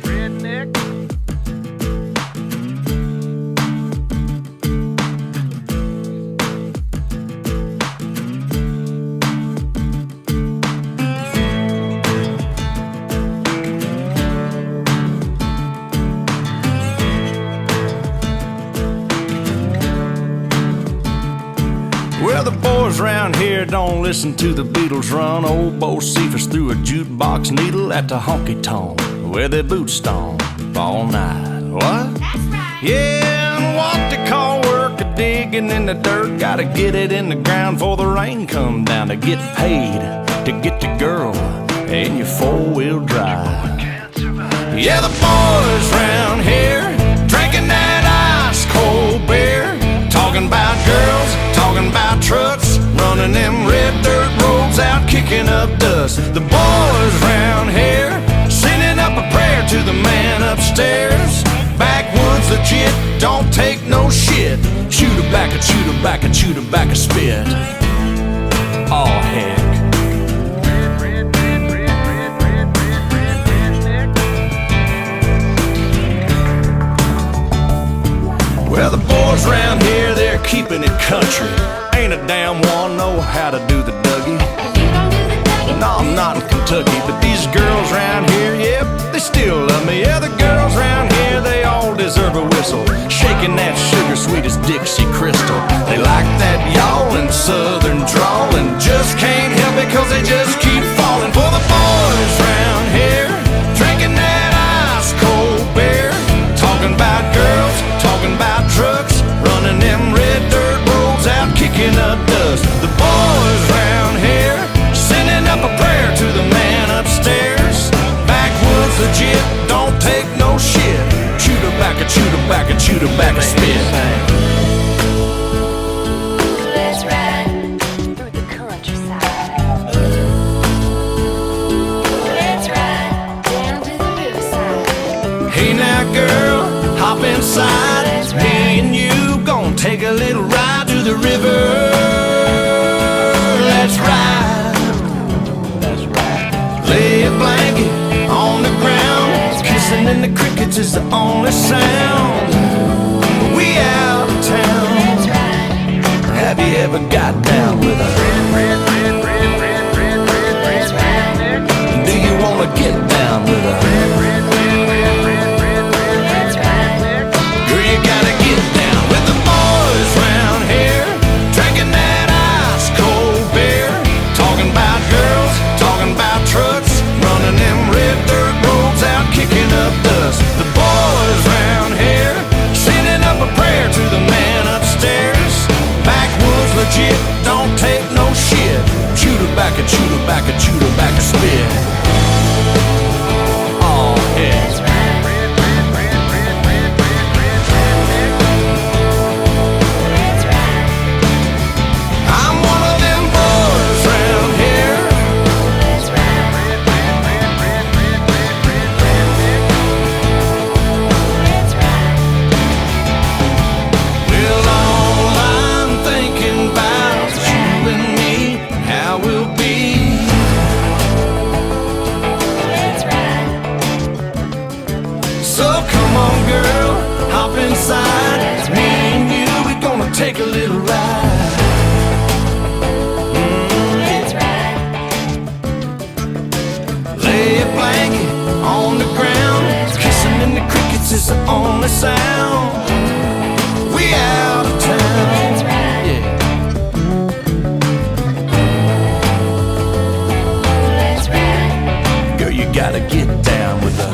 redneck. Well, the boys round here don't listen to the Beatles run. Old Bo Cephas threw a jukebox needle at the honky-tonk where their boots stomp all night. What? That's right. Yeah, and what they call work a digging in the dirt. Gotta get it in the ground before the rain come down to get paid to get the girl in your four-wheel drive. Yeah, the boys round here drinking that ice-cold beer, talking about girls, talking about trucks, running them red dirt roads out, kicking up dust. The boys round here sending up a prayer to the man upstairs. Backwoods legit, don't take no shit. Chew tobacco, chew tobacco, chew tobacco spit. Oh heck. Well, the boys round here, they're keeping it country. Ain't a damn one know how to do the Dougie. You gon' do the Dougie? No, I'm not in Kentucky, but these girls round here, yep, they still love me. Yeah, the girls round here, they all deserve a whistle, shaking that sugar sweet as Dixie Crystal. They like that yawling southern drawl and just can't help it 'cause they just keep falling for the boys round here, drinking that ice-cold beer, talking about girls, talking about trucks, running them red dirt roads out, kicking up dust. The boys round here sending up a prayer to the man upstairs. Backwoods legit, don't take no shit. Chew tobacco, chew tobacco, chew tobacco spit. Let's ride through the countryside. Let's ride down to the riverside. Hey now girl, hop inside. Me and you gon' take a little ride to the river. Let's ride. That's right. Lay a blanket on the ground. Kissing in the crickets is the only sound. We out of town. Let's ride. Have you ever got down with a Let's ride. Do you wanna get down with a Let's ride. Girl, you gotta get down with the boys round here, drinking that ice-cold beer, talking about girls, talking about trucks, running them red dirt roads out, kicking up dust. The boys round here sending up a prayer to the man upstairs. Backwoods legit, don't take no shit. Chew tobacco, chew tobacco, chew tobacco spit. Oh heck. Let's ride. Let's ride. I'm one of them boys round here. Let's ride. Let's ride. Well, all I'm thinking about is you and me, how we'll be. Let's ride. So come on, girl, hop inside. Me and you, we're gonna take a little ride. Let's ride. Lay a blanket on the ground. Kissing in the crickets is the only sound. We out of town. Let's ride. Yeah. Let's ride. Girl, you gotta get down with the